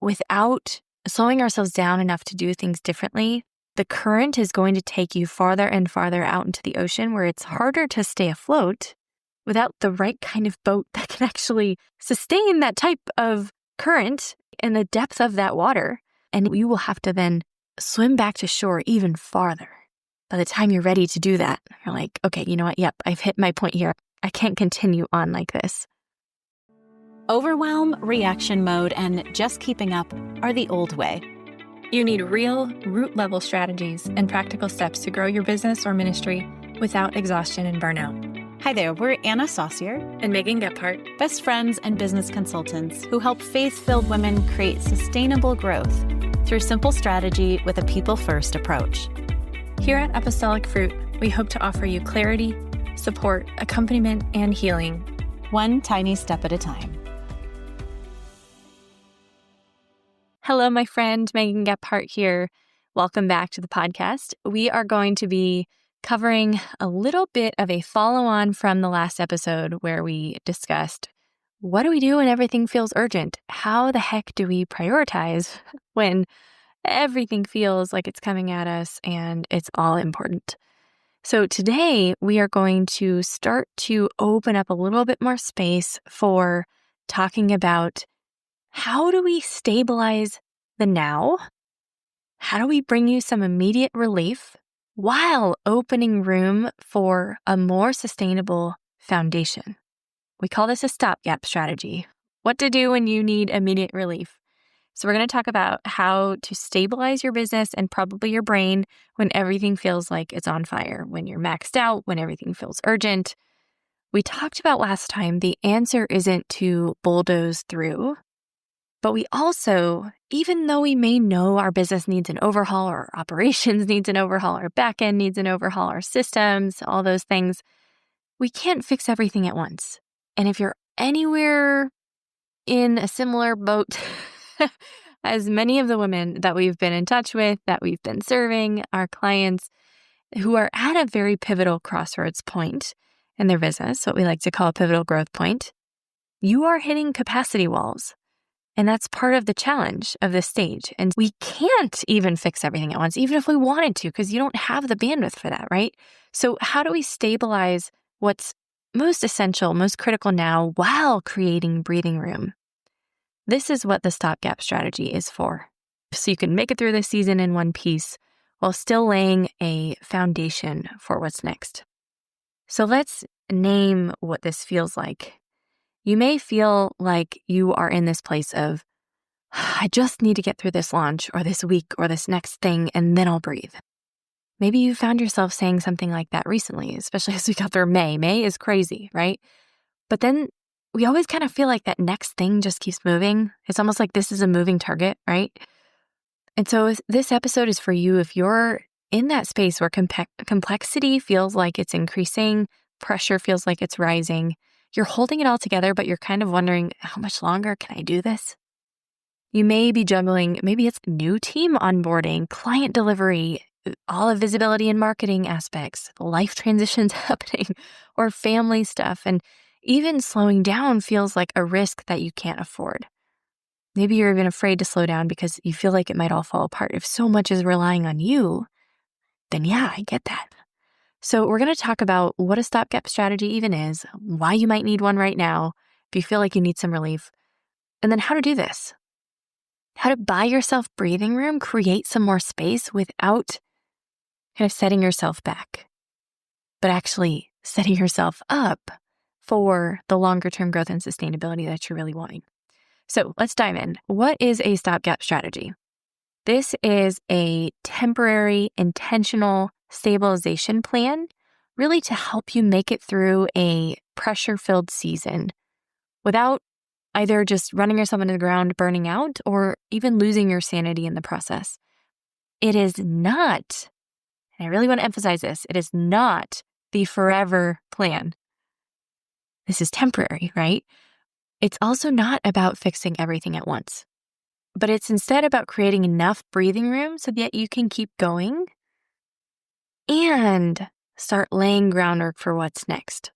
without slowing ourselves down enough to do things differently, the current is going to take you farther and farther out into the ocean where it's harder to stay afloat without the right kind of boat that can actually sustain that type of current and the depth of that water. And you will have to then swim back to shore even farther. By the time you're ready to do that, you're like, okay, you know what? Yep, I've hit my point here. I can't continue on like this. Overwhelm, reaction mode, and just keeping up are the old way. You need real, root-level strategies and practical steps to grow your business or ministry without exhaustion and burnout. Hi there, we're Anna Saucier And Megan Gephardt, best friends and business consultants who help faith-filled women create sustainable growth through simple strategy with a people-first approach. Here at Apostolic Fruit, we hope to offer you clarity, support, accompaniment, and healing, one tiny step at a time. Hello, my friend, Megan Gephardt here. Welcome back to the podcast. We are going to be covering a little bit of a follow-on from the last episode where we discussed what do we do when everything feels urgent? How the heck do we prioritize when everything feels like it's coming at us and it's all important? So today we are going to start to open up a little bit more space for talking about how do we stabilize the now? How do we bring you some immediate relief while opening room for a more sustainable foundation? We call this a stopgap strategy. What to do when you need immediate relief. So we're going to talk about how to stabilize your business and probably your brain when everything feels like it's on fire, when you're maxed out, when everything feels urgent. We talked about last time, the answer isn't to bulldoze through, but we also, even though we may know our business needs an overhaul, our operations needs an overhaul, our back end needs an overhaul, our systems, all those things, we can't fix everything at once. And if you're anywhere in a similar boat as many of the women that we've been in touch with, that we've been serving, our clients who are at a very pivotal crossroads point in their business, what we like to call a pivotal growth point, you are hitting capacity walls. And that's part of the challenge of this stage. And we can't even fix everything at once, even if we wanted to, because you don't have the bandwidth for that, right? So how do we stabilize what's most essential, most critical now while creating breathing room? This is what the stopgap strategy is for. So you can make it through this season in one piece while still laying a foundation for what's next. So let's name what this feels like. You may feel like you are in this place of, I just need to get through this launch or this week or this next thing, and then I'll breathe. Maybe you found yourself saying something like that recently, especially as we got through May. May is crazy, right? But then we always kind of feel like that next thing just keeps moving. It's almost like this is a moving target, right? And so this episode is for you if you're in that space where complexity feels like it's increasing, pressure feels like it's rising. You're holding it all together, but you're kind of wondering, how much longer can I do this? You may be juggling, maybe it's new team onboarding, client delivery, all of visibility and marketing aspects, life transitions happening, or family stuff. And even slowing down feels like a risk that you can't afford. Maybe you're even afraid to slow down because you feel like it might all fall apart. If so much is relying on you, then yeah, I get that. So we're going to talk about what a stopgap strategy even is, why you might need one right now if you feel like you need some relief, and then how to do this. How to buy yourself breathing room, create some more space without kind of setting yourself back, but actually setting yourself up for the longer term growth and sustainability that you're really wanting. So let's dive in. What is a stopgap strategy? This is a temporary, intentional stabilization plan, really to help you make it through a pressure-filled season without either just running yourself into the ground, burning out, or even losing your sanity in the process. It is not, and I really want to emphasize this, it is not the forever plan. This is temporary, right? It's also not about fixing everything at once, but it's instead about creating enough breathing room so that you can keep going and start laying groundwork for what's next.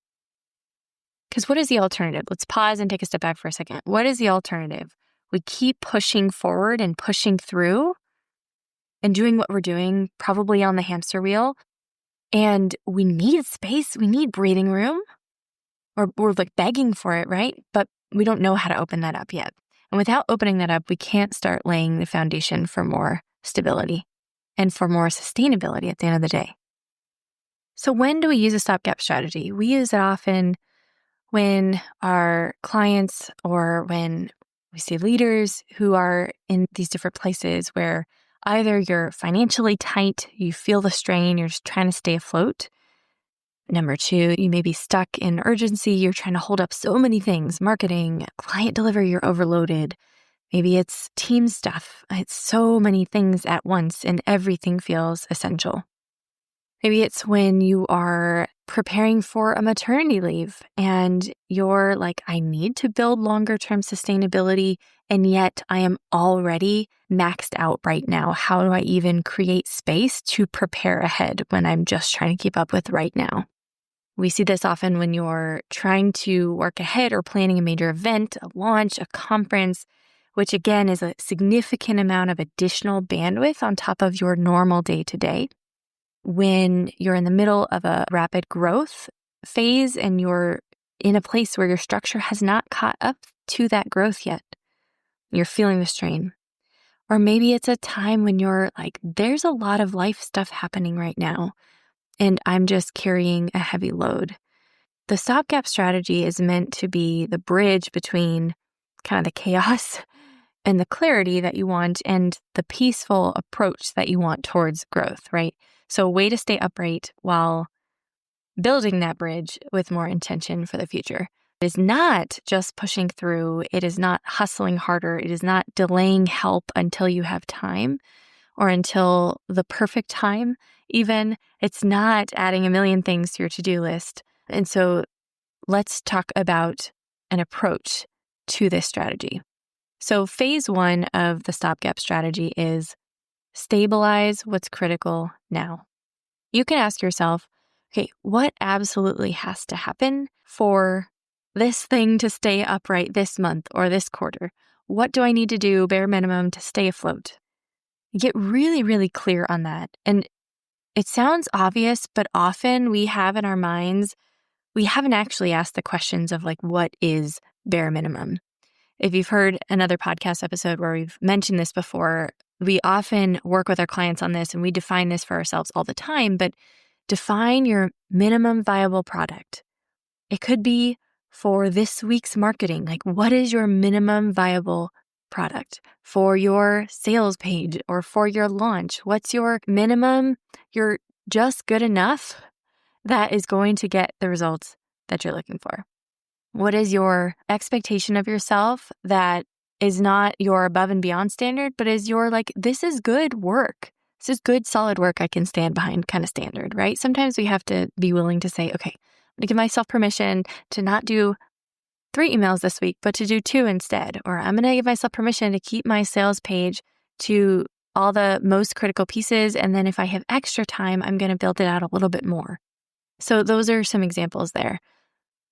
Because what is the alternative? Let's pause and take a step back for a second. What is the alternative? we keep pushing forward and pushing through and doing what we're doing, probably on the hamster wheel. And we need space, we need breathing room, or we're like begging for it, right? But we don't know how to open that up yet. And without opening that up, we can't start laying the foundation for more stability and for more sustainability at the end of the day. So when do we use a stopgap strategy? We use it often when our clients or when we see leaders who are in these different places where either you're financially tight, you feel the strain, you're just trying to stay afloat. Number two, you may be stuck in urgency. You're trying to hold up so many things, marketing, client delivery, you're overloaded. Maybe it's team stuff. It's so many things at once and everything feels essential. Maybe it's when you are preparing for a maternity leave and you're like, I need to build longer term sustainability, and yet I am already maxed out right now. How do I even create space to prepare ahead when I'm just trying to keep up with right now? We see this often when you're trying to work ahead or planning a major event, a launch, a conference, which again is a significant amount of additional bandwidth on top of your normal day-to-day. When you're in the middle of a rapid growth phase and you're in a place where your structure has not caught up to that growth yet, you're feeling the strain. Or maybe it's a time when you're like, there's a lot of life stuff happening right now, and I'm just carrying a heavy load. The stopgap strategy is meant to be the bridge between kind of the chaos and the clarity that you want and the peaceful approach that you want towards growth, right? So a way to stay upright while building that bridge with more intention for the future. It is not just pushing through. It is not hustling harder. It is not delaying help until you have time or until the perfect time. Even it's not adding a million things to your to-do list. And so let's talk about an approach to this strategy. So phase one of the stopgap strategy is stabilize what's critical now. You can ask yourself, okay, what absolutely has to happen for this thing to stay upright this month or this quarter? What do I need to do bare minimum to stay afloat? Get really, really clear on that. And it sounds obvious, but often we have in our minds, we haven't actually asked the questions of like, what is bare minimum? If you've heard another podcast episode where we've mentioned this before, we often work with our clients on this and we define this for ourselves all the time, but define your minimum viable product. It could be for this week's marketing. Like, what is your minimum viable product for your sales page or for your launch? What's your minimum? You're just good enough that is going to get the results that you're looking for. What is your expectation of yourself that is not your above and beyond standard, but is your like, this is good work. This is good, solid work I can stand behind kind of standard, right? Sometimes we have to be willing to say, okay, I'm going to give myself permission to not do 3 emails this week, but to do 2 instead. Or I'm going to give myself permission to keep my sales page to all the most critical pieces. And then if I have extra time, I'm going to build it out a little bit more. So those are some examples there.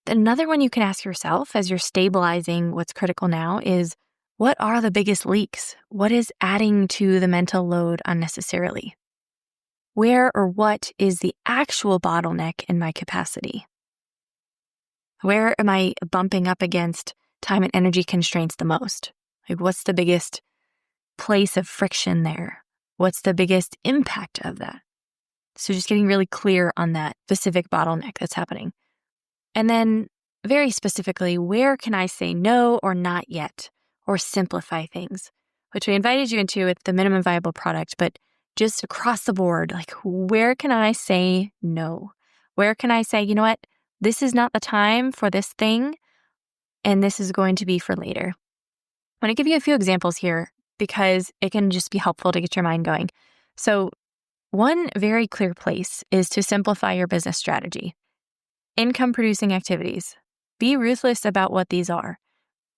Another one you can ask yourself as you're stabilizing what's critical now is, what are the biggest leaks? What is adding to the mental load unnecessarily? Where or what is the actual bottleneck in my capacity? Where am I bumping up against time and energy constraints the most? Like, what's the biggest place of friction there? What's the biggest impact of that? So just getting really clear on that specific bottleneck that's happening. And then very specifically, where can I say no or not yet, or simplify things, which we invited you into with the minimum viable product, but just across the board, like, where can I say no? Where can I say, you know what, this is not the time for this thing, and this is going to be for later. I'm going to give you a few examples here because it can just be helpful to get your mind going. So one very clear place is to simplify your business strategy. Income producing activities. Be ruthless about what these are.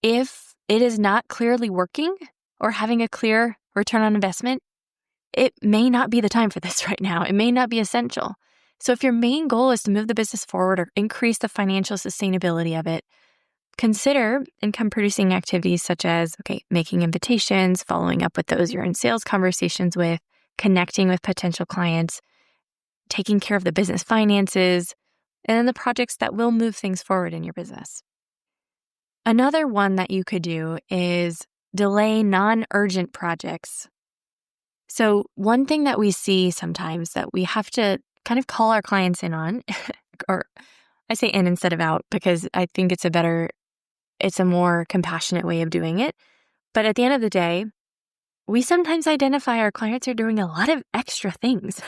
If it is not clearly working or having a clear return on investment, it may not be the time for this right now. It may not be essential. So if your main goal is to move the business forward or increase the financial sustainability of it, consider income producing activities such as, making invitations, following up with those you're in sales conversations with, connecting with potential clients, taking care of the business finances, and then the projects that will move things forward in your business. Another one that you could do is delay non-urgent projects. So one thing that we see sometimes that we have to kind of call our clients in on, or I say in instead of out because I think it's a more compassionate way of doing it. But at the end of the day, we sometimes identify our clients are doing a lot of extra things.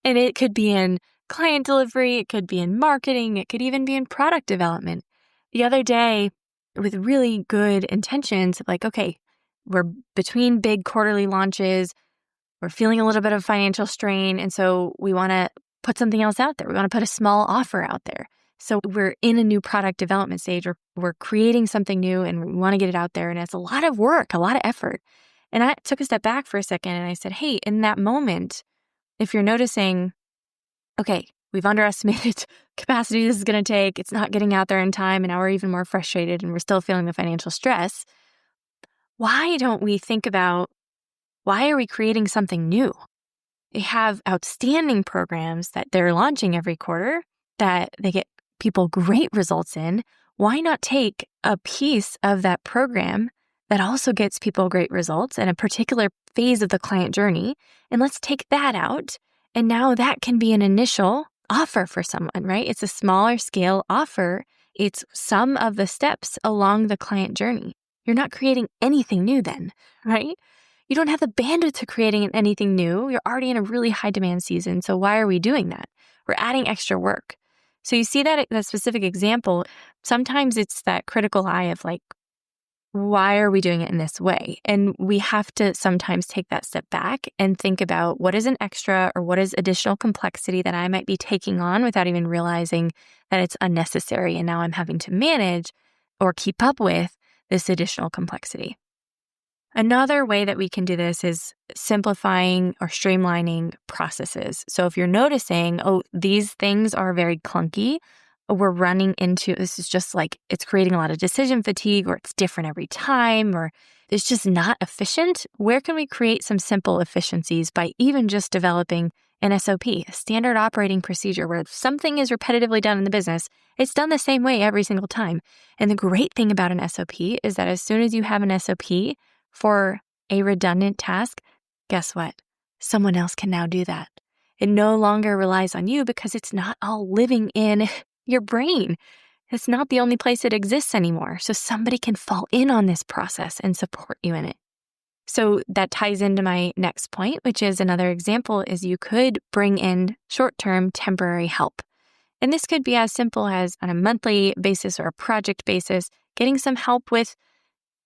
And it could be in client delivery, it could be in marketing, it could even be in product development. The other day, with really good intentions, we're between big quarterly launches, we're feeling a little bit of financial strain, and so we want to put something else out there. We want to put a small offer out there. So we're in a new product development stage, or we're creating something new and we want to get it out there, and it's a lot of work, a lot of effort. And I took a step back for a second and I said, hey, in that moment, if you're noticing, we've underestimated capacity this is going to take, it's not getting out there in time, and now we're even more frustrated and we're still feeling the financial stress, why don't we think about, why are we creating something new? They have outstanding programs that they're launching every quarter that they get people great results in. Why not take a piece of that program that also gets people great results in a particular phase of the client journey, and let's take that out. And now that can be an initial offer for someone, right? It's a smaller scale offer. It's some of the steps along the client journey. You're not creating anything new then, right? You don't have the bandwidth to creating anything new. You're already in a really high demand season. So why are we doing that? We're adding extra work. So you see that specific example, sometimes it's that critical eye of why are we doing it in this way? And we have to sometimes take that step back and think about what is an extra or what is additional complexity that I might be taking on without even realizing that it's unnecessary. And now I'm having to manage or keep up with this additional complexity. Another way that we can do this is simplifying or streamlining processes. So if you're noticing, these things are very clunky, we're running into, this is just it's creating a lot of decision fatigue, or it's different every time, or it's just not efficient. Where can we create some simple efficiencies by even just developing an SOP, a standard operating procedure, where if something is repetitively done in the business, it's done the same way every single time. And the great thing about an SOP is that as soon as you have an SOP for a redundant task, guess what? Someone else can now do that. It no longer relies on you because it's not all living in your brain. It's not the only place it exists anymore. So somebody can fall in on this process and support you in it. So that ties into my next point, which is another example is you could bring in short-term temporary help. And this could be as simple as on a monthly basis or a project basis, getting some help with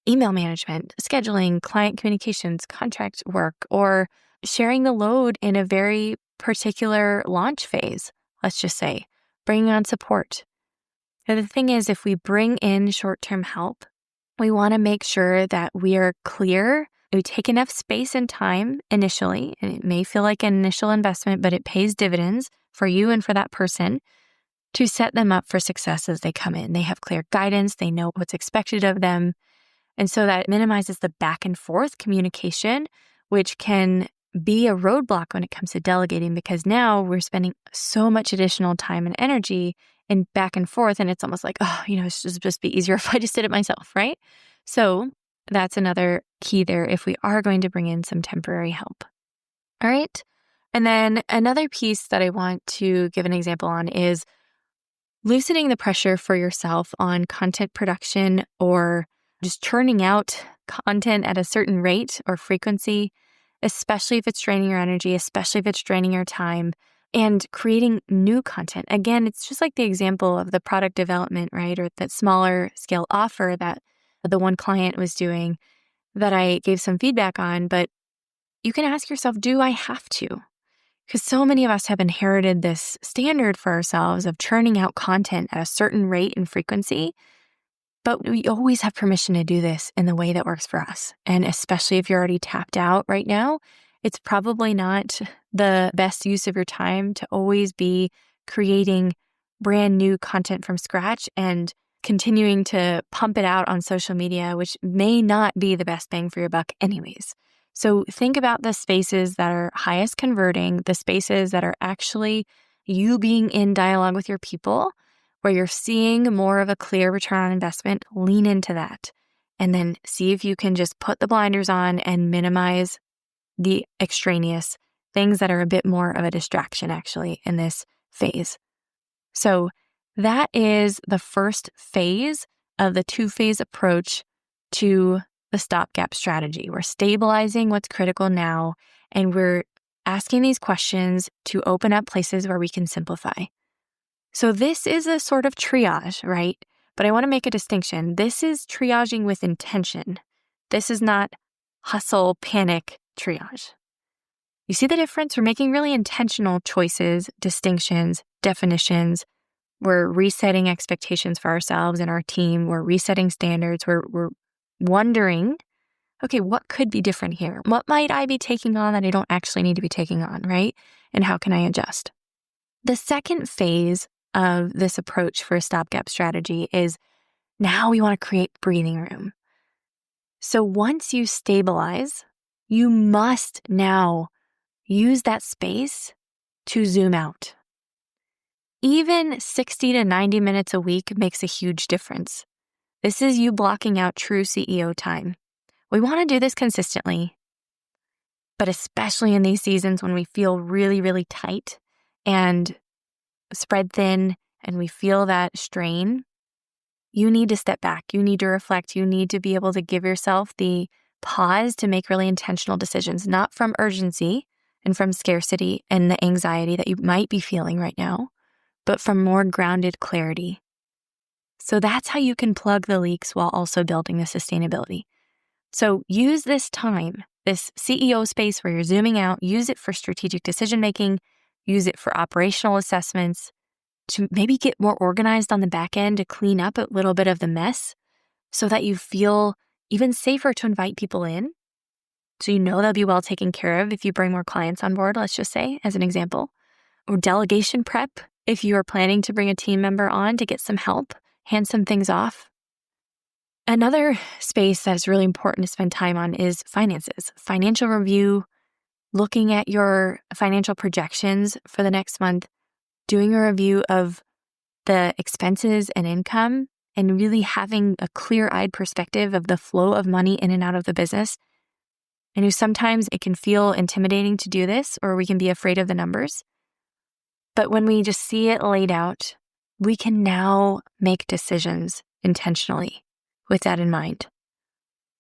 email management, scheduling, client communications, contract work, or sharing the load in a very particular launch phase, let's just say, bringing on support. Now, the thing is, if we bring in short-term help, we want to make sure that we are clear. We take enough space and time initially, and it may feel like an initial investment, but it pays dividends for you and for that person to set them up for success as they come in. They have clear guidance. They know what's expected of them. And so that minimizes the back and forth communication, which can be a roadblock when it comes to delegating, because now we're spending so much additional time and energy and back and forth. And it's almost like, it's just be easier if I just did it myself, right? So that's another key there if we are going to bring in some temporary help. All right. And then another piece that I want to give an example on is loosening the pressure for yourself on content production or just churning out content at a certain rate or frequency, especially if it's draining your energy, especially if it's draining your time, and creating new content. Again, it's just like the example of the product development, right? Or that smaller scale offer that the one client was doing that I gave some feedback on. But you can ask yourself, do I have to? Because so many of us have inherited this standard for ourselves of churning out content at a certain rate and frequency. But we always have permission to do this in the way that works for us. And especially if you're already tapped out right now, it's probably not the best use of your time to always be creating brand new content from scratch and continuing to pump it out on social media, which may not be the best bang for your buck anyways. So think about the spaces that are highest converting, the spaces that are actually you being in dialogue with your people, where you're seeing more of a clear return on investment. Lean into that. And then see if you can just put the blinders on and minimize the extraneous things that are a bit more of a distraction actually in this phase. So that is the first phase of the 2-phase approach to the stopgap strategy. We're stabilizing what's critical now, and we're asking these questions to open up places where we can simplify. So this is a sort of triage, right? But I want to make a distinction. This is triaging with intention. This is not hustle, panic triage. You see the difference? We're making really intentional choices, distinctions, definitions. We're resetting expectations for ourselves and our team. We're resetting standards. We're wondering, okay, what could be different here? What might I be taking on that I don't actually need to be taking on, right? And how can I adjust? The second phase of this approach for a stopgap strategy is now we want to create breathing room. So once you stabilize, you must now use that space to zoom out. Even 60 to 90 minutes a week makes a huge difference. This is you blocking out true CEO time. We want to do this consistently, but especially in these seasons when we feel really, really tight and spread thin and we feel that strain, you need to step back. You need to reflect. You need to be able to give yourself the pause to make really intentional decisions, not from urgency and from scarcity and the anxiety that you might be feeling right now, but from more grounded clarity. So that's how you can plug the leaks while also building the sustainability. So use this time, this CEO space where you're zooming out, use it for strategic decision-making, use it for operational assessments, to maybe get more organized on the back end to clean up a little bit of the mess so that you feel even safer to invite people in. So you know they'll be well taken care of if you bring more clients on board, let's just say, as an example. Or delegation prep, if you are planning to bring a team member on to get some help, hand some things off. Another space that's really important to spend time on is finances. Financial review, looking at your financial projections for the next month, doing a review of the expenses and income, and really having a clear-eyed perspective of the flow of money in and out of the business. And sometimes it can feel intimidating to do this, or we can be afraid of the numbers. But when we just see it laid out, we can now make decisions intentionally with that in mind.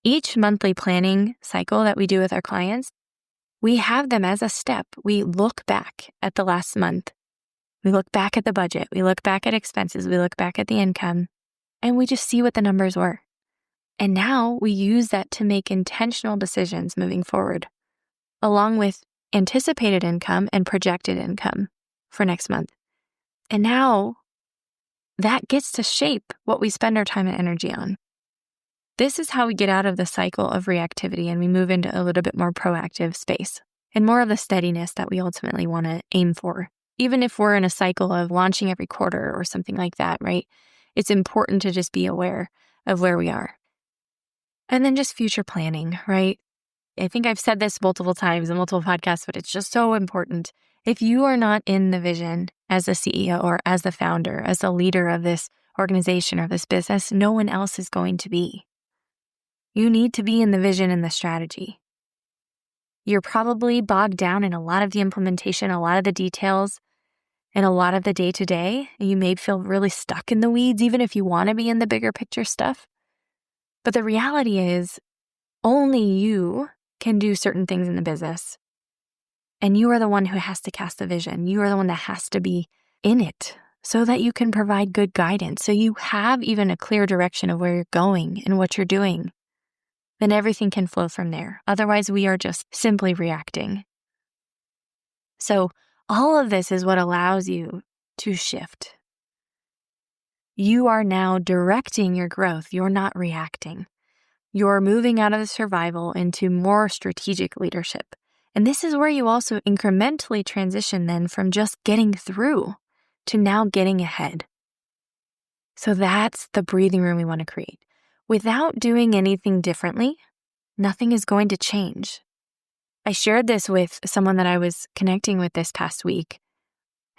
Each monthly planning cycle that we do with our clients, we have them as a step. We look back at the last month. We look back at the budget. We look back at expenses. We look back at the income, and we just see what the numbers were. And now we use that to make intentional decisions moving forward, along with anticipated income and projected income for next month. And now that gets to shape what we spend our time and energy on. This is how we get out of the cycle of reactivity and we move into a little bit more proactive space and more of the steadiness that we ultimately want to aim for. Even if we're in a cycle of launching every quarter or something like that, right? It's important to just be aware of where we are. And then just future planning, right? I think I've said this multiple times in multiple podcasts, but it's just so important. If you are not in the vision as the CEO or as the founder, as the leader of this organization or this business, no one else is going to be. You need to be in the vision and the strategy. You're probably bogged down in a lot of the implementation, a lot of the details, and a lot of the day-to-day. You may feel really stuck in the weeds, even if you want to be in the bigger picture stuff. But the reality is, only you can do certain things in the business. And you are the one who has to cast the vision. You are the one that has to be in it so that you can provide good guidance. So you have even a clear direction of where you're going and what you're doing. Then everything can flow from there. Otherwise, we are just simply reacting. So all of this is what allows you to shift. You are now directing your growth. You're not reacting. You're moving out of the survival into more strategic leadership. And this is where you also incrementally transition then from just getting through to now getting ahead. So that's the breathing room we want to create. Without doing anything differently, nothing is going to change. I shared this with someone that I was connecting with this past week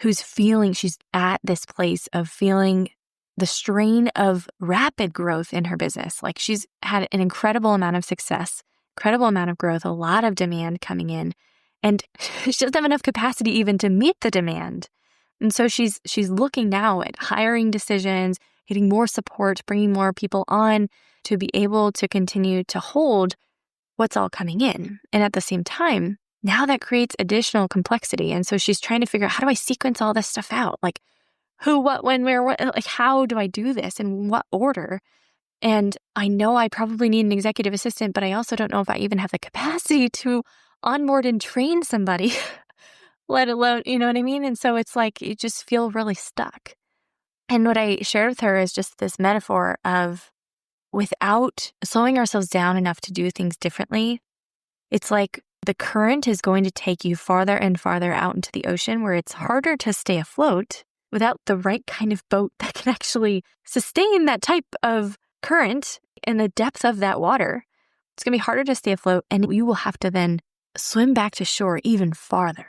she's at this place of feeling the strain of rapid growth in her business. Like she's had an incredible amount of success, incredible amount of growth, a lot of demand coming in, and she doesn't have enough capacity even to meet the demand. And so she's looking now at hiring decisions, getting more support, bringing more people on to be able to continue to hold what's all coming in. And at the same time, now that creates additional complexity. And so she's trying to figure out, how do I sequence all this stuff out? Like who, what, when, where, what, like how do I do this in what order? And I know I probably need an executive assistant, but I also don't know if I even have the capacity to onboard and train somebody, let alone, you know what I mean? And so it's like, you just feel really stuck. And what I shared with her is just this metaphor of without slowing ourselves down enough to do things differently, it's like the current is going to take you farther and farther out into the ocean where it's harder to stay afloat without the right kind of boat that can actually sustain that type of current and the depth of that water. It's going to be harder to stay afloat, and you will have to then swim back to shore even farther.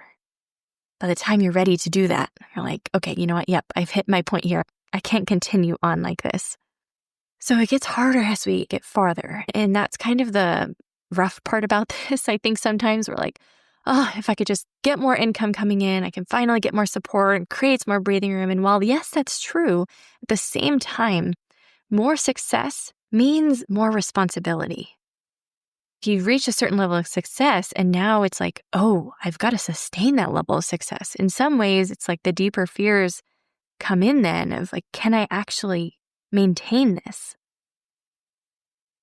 By the time you're ready to do that, you're like, okay, you know what? Yep, I've hit my point here. I can't continue on like this. So it gets harder as we get farther. And that's kind of the rough part about this. I think sometimes we're like, oh, if I could just get more income coming in, I can finally get more support and creates more breathing room. And while yes, that's true, at the same time, more success means more responsibility. You've reached a certain level of success, and now it's like, oh, I've got to sustain that level of success. In some ways, it's like the deeper fears come in then of like, can I actually maintain this?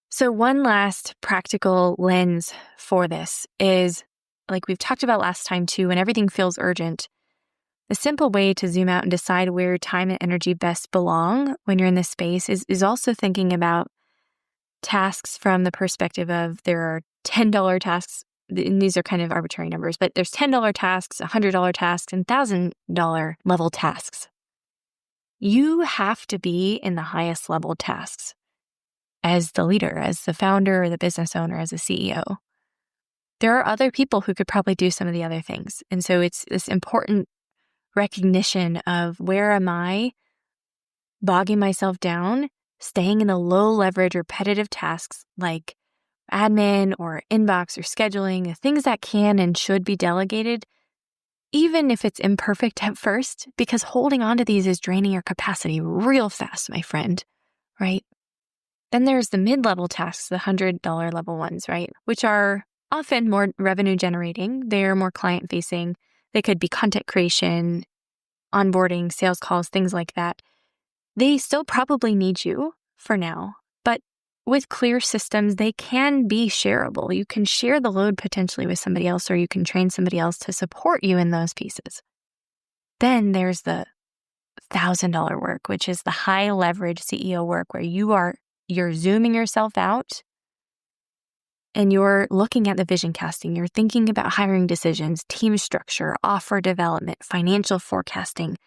So one last practical lens for this is, like we've talked about last time too, when everything feels urgent, the simple way to zoom out and decide where your time and energy best belong when you're in this space is also thinking about tasks from the perspective of there are $10 tasks, and these are kind of arbitrary numbers, but there's $10 tasks, $100 tasks, and $1,000 level tasks. You have to be in the highest level tasks as the leader, as the founder or the business owner, as a CEO. There are other people who could probably do some of the other things. And so it's this important recognition of where am I bogging myself down, staying in the low leverage repetitive tasks like admin or inbox or scheduling, the things that can and should be delegated, even if it's imperfect at first, because holding on to these is draining your capacity real fast, my friend, right? Then there's the mid-level tasks, the $100 level ones, right? Which are often more revenue generating. They're more client facing. They could be content creation, onboarding, sales calls, things like that. They still probably need you for now, but with clear systems, they can be shareable. You can share the load potentially with somebody else, or you can train somebody else to support you in those pieces. Then there's the $1,000 work, which is the high leverage CEO work where you're zooming yourself out and you're looking at the vision casting. You're thinking about hiring decisions, team structure, offer development, financial forecasting.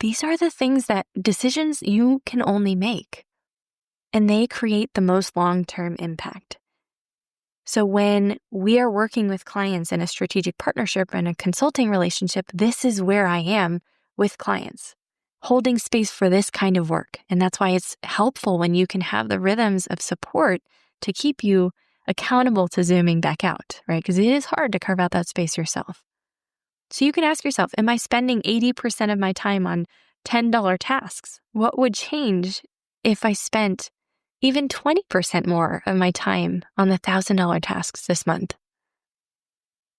These are the things that decisions you can only make, and they create the most long-term impact. So when we are working with clients in a strategic partnership and a consulting relationship, this is where I am with clients, holding space for this kind of work. And that's why it's helpful when you can have the rhythms of support to keep you accountable to zooming back out, right? Because it is hard to carve out that space yourself. So you can ask yourself, am I spending 80% of my time on $10 tasks? What would change if I spent even 20% more of my time on the $1,000 tasks this month?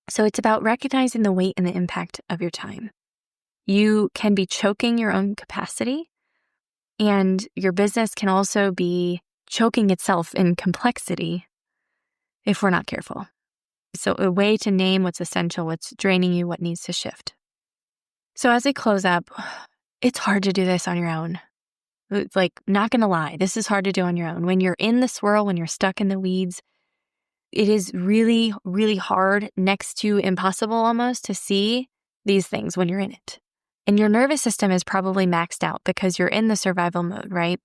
So it's about recognizing the weight and the impact of your time. You can be choking your own capacity, and your business can also be choking itself in complexity if we're not careful. So a way to name what's essential, what's draining you, what needs to shift. So as we close up, it's hard to do this on your own. It's like, not gonna lie, this is hard to do on your own. When you're in the swirl, when you're stuck in the weeds, it is really, really hard, next to impossible almost, to see these things when you're in it. And your nervous system is probably maxed out because you're in the survival mode, right?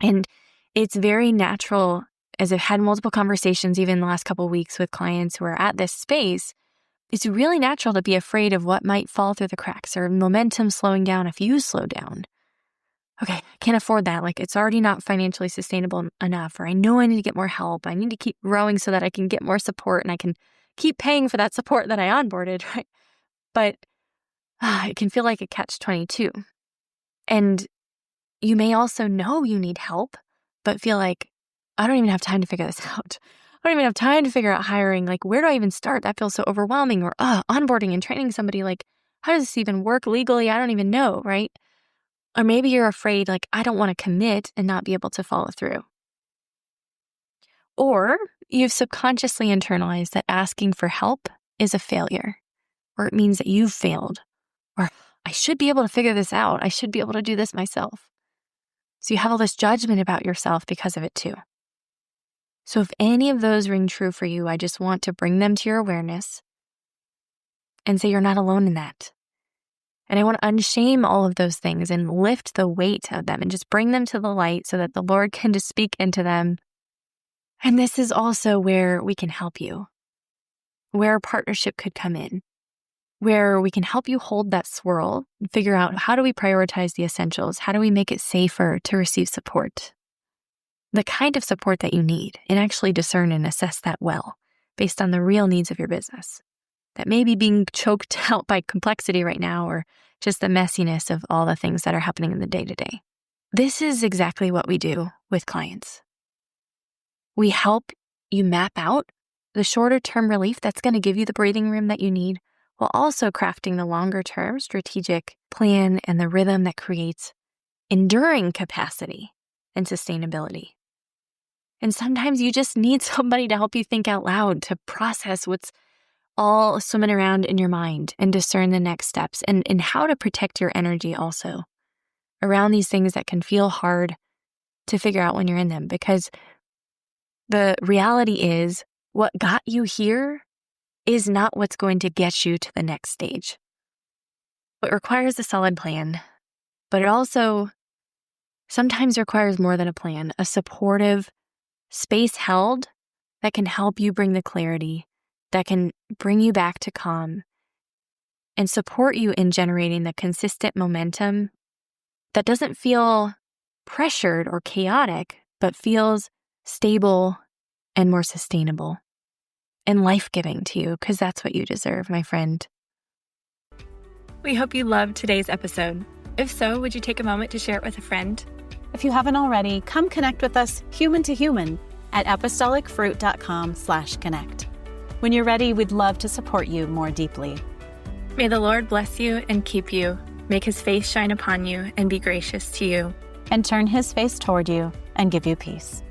And it's very natural, as I've had multiple conversations even in the last couple of weeks with clients who are at this space, it's really natural to be afraid of what might fall through the cracks or momentum slowing down if you slow down. Okay, I can't afford that. Like, it's already not financially sustainable enough, or I know I need to get more help. I need to keep growing so that I can get more support and I can keep paying for that support that I onboarded, right? But it can feel like a catch-22. And you may also know you need help, but feel like, I don't even have time to figure this out. I don't even have time to figure out hiring. Like, where do I even start? That feels so overwhelming. Or onboarding and training somebody. Like, how does this even work legally? I don't even know, right? Or maybe you're afraid, like, I don't want to commit and not be able to follow through. Or you've subconsciously internalized that asking for help is a failure, or it means that you've failed, or I should be able to figure this out. I should be able to do this myself. So you have all this judgment about yourself because of it too. So if any of those ring true for you, I just want to bring them to your awareness and say you're not alone in that. And I want to unshame all of those things and lift the weight of them and just bring them to the light so that the Lord can just speak into them. And this is also where we can help you, where a partnership could come in, where we can help you hold that swirl and figure out, how do we prioritize the essentials? How do we make it safer to receive support? The kind of support that you need, and actually discern and assess that well based on the real needs of your business. That may be being choked out by complexity right now, or just the messiness of all the things that are happening in the day-to-day. This is exactly what we do with clients. We help you map out the shorter-term relief that's going to give you the breathing room that you need, while also crafting the longer-term strategic plan and the rhythm that creates enduring capacity and sustainability. And sometimes you just need somebody to help you think out loud, to process what's all swimming around in your mind and discern the next steps and how to protect your energy also around these things that can feel hard to figure out when you're in them. Because the reality is, what got you here is not what's going to get you to the next stage. It requires a solid plan, but it also sometimes requires more than a plan, a supportive space held that can help you bring the clarity, that can bring you back to calm and support you in generating the consistent momentum that doesn't feel pressured or chaotic, but feels stable and more sustainable and life-giving to you, because that's what you deserve, my friend. We hope you loved today's episode. If so, would you take a moment to share it with a friend? If you haven't already, come connect with us human to human at apostolicfruit.com/connect. When you're ready, we'd love to support you more deeply. May the Lord bless you and keep you, make his face shine upon you and be gracious to you, And turn his face toward you and give you peace.